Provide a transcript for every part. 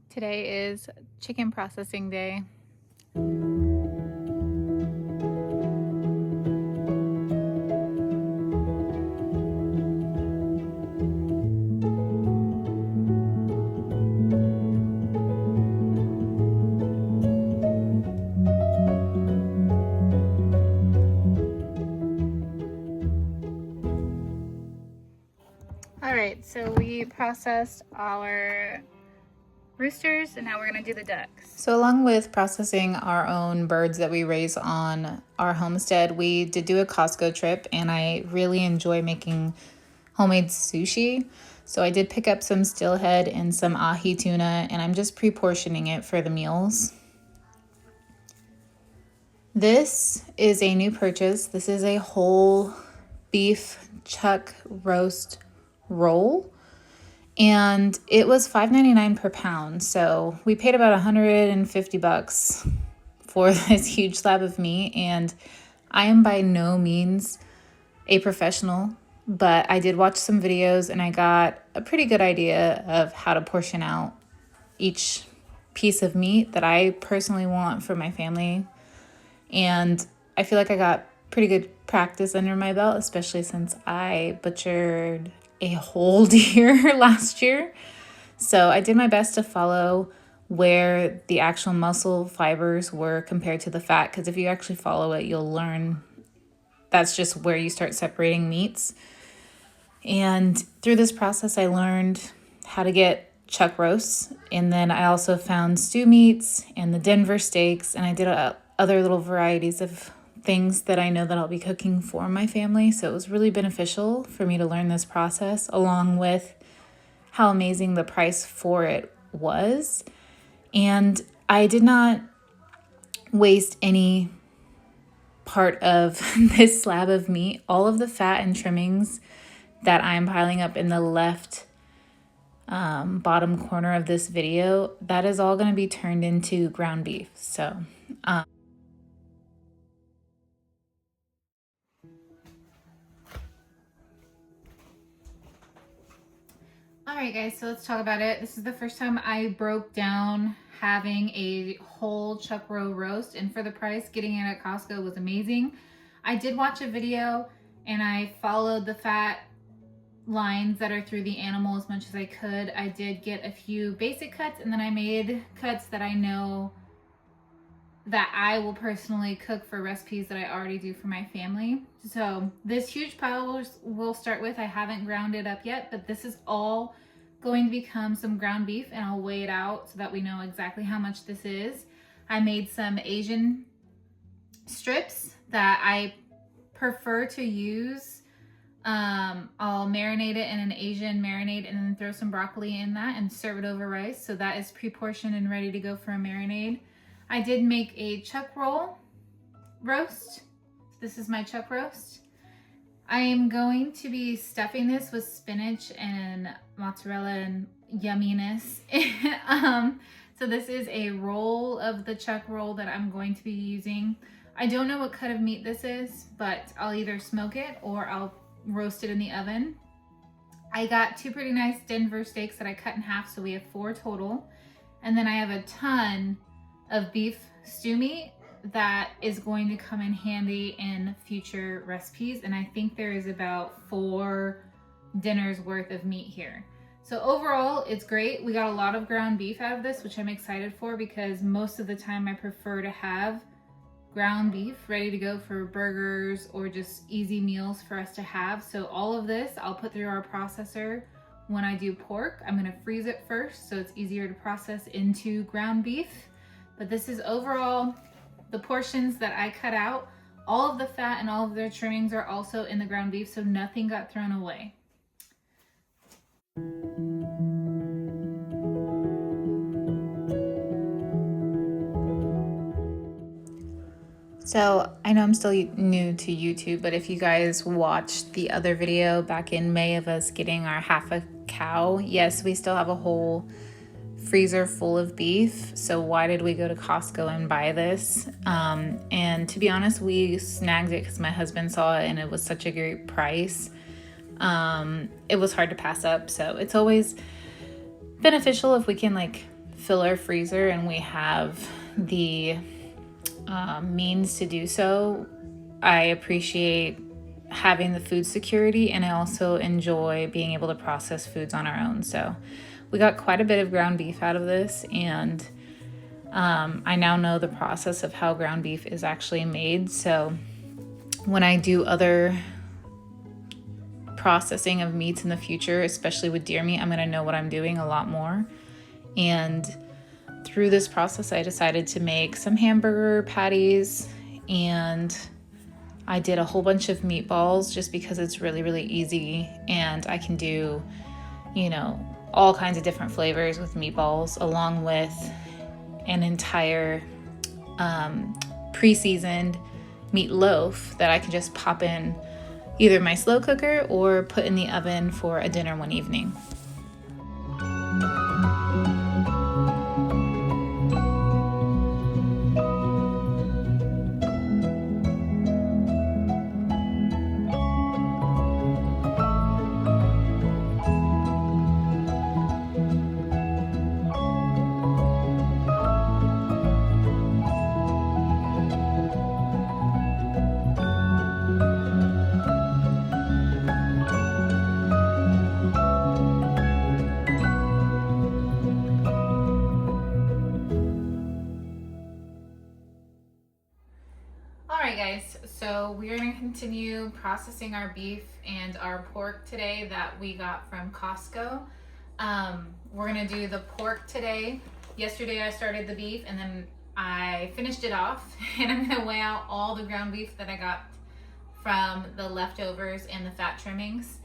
Today is chicken processing day. All right, so we processed our roosters and now we're gonna do the ducks. So along with processing our own birds that we raise on our homestead, we did do a Costco trip and I really enjoy making homemade sushi. So I did pick up some steelhead and some ahi tuna and I'm just pre-portioning it for the meals. This is a new purchase. This is a whole beef chuck roast roll. And it was $5.99 per pound. So we paid about $150 for this huge slab of meat. And I am by no means a professional, but I did watch some videos and I got a pretty good idea of how to portion out each piece of meat that I personally want for my family. And I feel like I got pretty good practice under my belt, especially since I butchered a whole deer last year. So I did my best to follow where the actual muscle fibers were compared to the fat, because if you actually follow it, you'll learn that's just where you start separating meats. And through this process, I learned how to get chuck roasts, and then I also found stew meats and the Denver steaks, and I did other little varieties of things that I know that I'll be cooking for my family. So it was really beneficial for me to learn this process, along with how amazing the price for it was. And I did not waste any part of this slab of meat. All of the fat and trimmings that I'm piling up in the left bottom corner of this video, that is all going to be turned into ground beef. So all right, guys, so let's talk about it. This is the first time I broke down having a whole chuck roe roast, and for the price, getting it at Costco was amazing. I did watch a video and I followed the fat lines that are through the animal as much as I could. I did get a few basic cuts, and then I made cuts that I know that I will personally cook for recipes that I already do for my family. So this huge pile we'll start with, I haven't ground it up yet, but this is all going to become some ground beef, and I'll weigh it out so that we know exactly how much this is. I made some Asian strips that I prefer to use. I'll marinate it in an Asian marinade and then throw some broccoli in that and serve it over rice. So that is pre-portioned and ready to go for a marinade. I did make a chuck roll roast. This is my chuck roast. I am going to be stuffing this with spinach and mozzarella and yumminess. So this is a roll of the chuck roll that I'm going to be using. I don't know what cut of meat this is, but I'll either smoke it or I'll roast it in the oven. I got two pretty nice Denver steaks that I cut in half, so we have 4 total. And then I have a ton of beef stew meat that is going to come in handy in future recipes, and I think there is about 4 dinners worth of meat here. So overall, it's great. We got a lot of ground beef out of this, which I'm excited for, because most of the time I prefer to have ground beef ready to go for burgers or just easy meals for us to have. So all of this I'll put through our processor when I do pork. I'm gonna freeze it first so it's easier to process into ground beef. But this is overall the portions that I cut out. All of the fat and all of their trimmings are also in the ground beef, so nothing got thrown away. So I know I'm still new to YouTube, but if you guys watched the other video back in May of us getting our half a cow, yes, we still have a whole freezer full of beef. So why did we go to Costco and buy this? And to be honest, we snagged it because my husband saw it and it was such a great price. It was hard to pass up. So it's always beneficial if we can like fill our freezer and we have the means to do so, I appreciate having the food security, and I also enjoy being able to process foods on our own. So we got quite a bit of ground beef out of this, and I now know the process of how ground beef is actually made. So when I do other processing of meats in the future, especially with deer meat, I'm going to know what I'm doing a lot more. And through this process, I decided to make some hamburger patties, and I did a whole bunch of meatballs just because it's really, really easy, and I can do, all kinds of different flavors with meatballs, along with an entire pre-seasoned meatloaf that I can just pop in either my slow cooker or put in the oven for a dinner one evening. Alright guys, so we're going to continue processing our beef and our pork today that we got from Costco. We're going to do the pork today. Yesterday I started the beef and then I finished it off, and I'm going to weigh out all the ground beef that I got from the leftovers and the fat trimmings.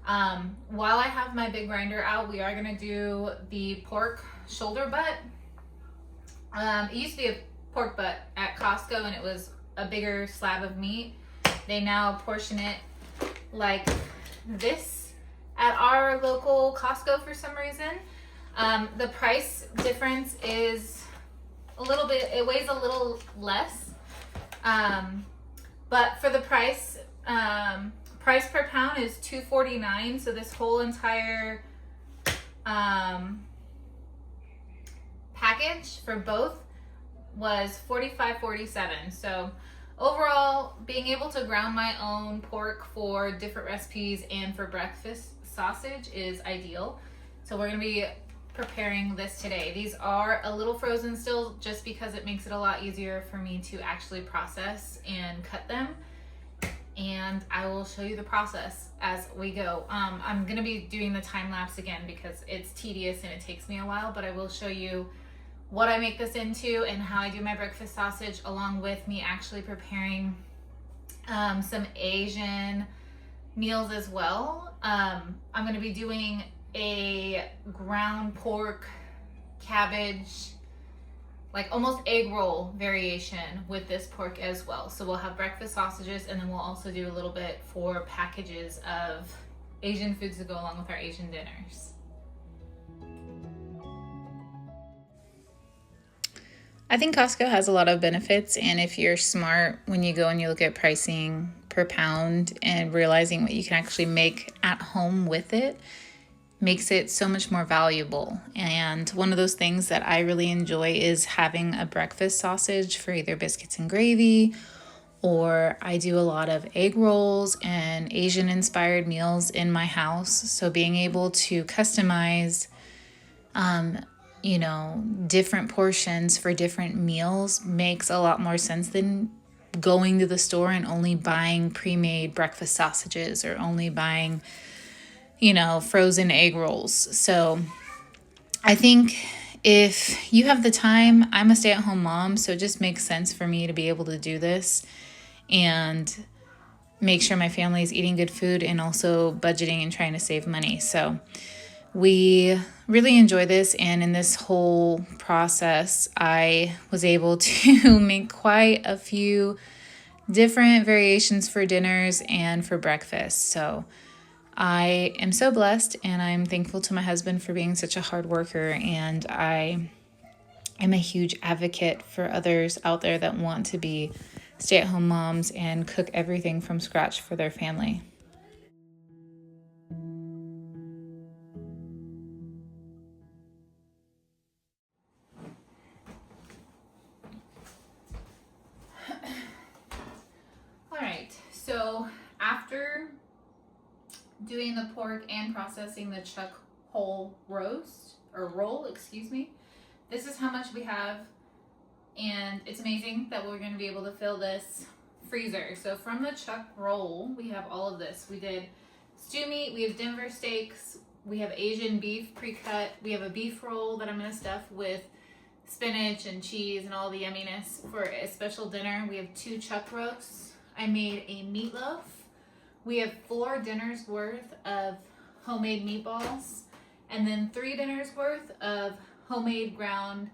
While I have my big grinder out, we are going to do the pork shoulder butt. It used to be a pork butt at Costco and it was a bigger slab of meat. They now portion it like this at our local Costco for some reason. The price difference is a little bit, it weighs a little less. But for the price per pound is $2.49. So this whole entire package for both was $45.47. So overall, being able to ground my own pork for different recipes and for breakfast sausage is ideal. So we're going to be preparing this today. These are a little frozen still just because it makes it a lot easier for me to actually process and cut them. And I will show you the process as we go. I'm going to be doing the time lapse again because it's tedious and it takes me a while, but I will show you what I make this into and how I do my breakfast sausage, along with me actually preparing some Asian meals as well. I'm going to be doing a ground pork, cabbage, like almost egg roll variation with this pork as well. So we'll have breakfast sausages, and then we'll also do a little bit for packages of Asian foods to go along with our Asian dinners. I think Costco has a lot of benefits, and if you're smart when you go and you look at pricing per pound and realizing what you can actually make at home with it, makes it so much more valuable. And one of those things that I really enjoy is having a breakfast sausage for either biscuits and gravy, or I do a lot of egg rolls and Asian inspired meals in my house. So being able to customize different portions for different meals makes a lot more sense than going to the store and only buying pre-made breakfast sausages or only buying, frozen egg rolls. So I think if you have the time, I'm a stay-at-home mom, so it just makes sense for me to be able to do this and make sure my family is eating good food and also budgeting and trying to save money. So we really enjoy this, and in this whole process, I was able to make quite a few different variations for dinners and for breakfast. So I am so blessed, and I'm thankful to my husband for being such a hard worker, and I am a huge advocate for others out there that want to be stay-at-home moms and cook everything from scratch for their family. So after doing the pork and processing the chuck whole roll, excuse me, this is how much we have, and it's amazing that we're going to be able to fill this freezer. So from the chuck roll, we have all of this. We did stew meat, we have Denver steaks, we have Asian beef pre-cut, we have a beef roll that I'm going to stuff with spinach and cheese and all the yumminess for a special dinner. We have 2 chuck roasts. I made a meatloaf. We have 4 dinners worth of homemade meatballs, and then 3 dinners worth of homemade ground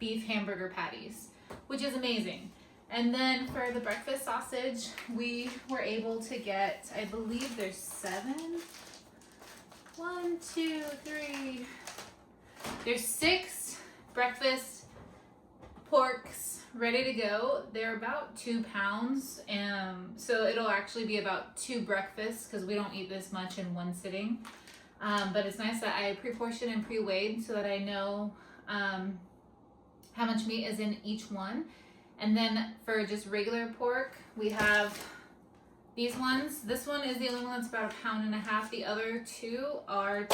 beef hamburger patties, which is amazing. And then for the breakfast sausage, we were able to get, I believe there's 7. 1, 2, 3. There's 6 breakfast porks ready to go. They're about 2 pounds, so it'll actually be about 2 breakfasts because we don't eat this much in one sitting. But it's nice that I pre-portioned and pre-weighed so that I know how much meat is in each one. And then for just regular pork, we have these ones. This one is the only one that's about 1.5 pounds. The other 2 are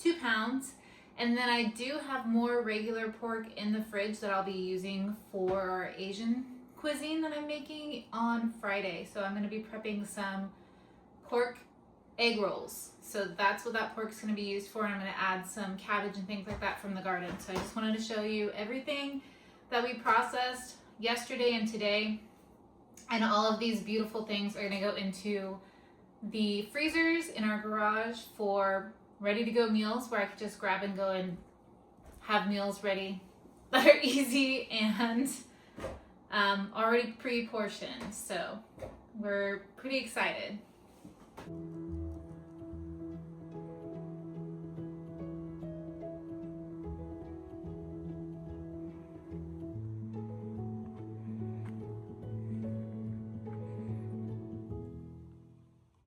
2 pounds. And then I do have more regular pork in the fridge that I'll be using for our Asian cuisine that I'm making on Friday. So I'm going to be prepping some pork egg rolls. So that's what that pork's going to be used for. And I'm going to add some cabbage and things like that from the garden. So I just wanted to show you everything that we processed yesterday and today. And all of these beautiful things are going to go into the freezers in our garage for ready to go meals where I could just grab and go and have meals ready that are easy and already pre-portioned. So we're pretty excited.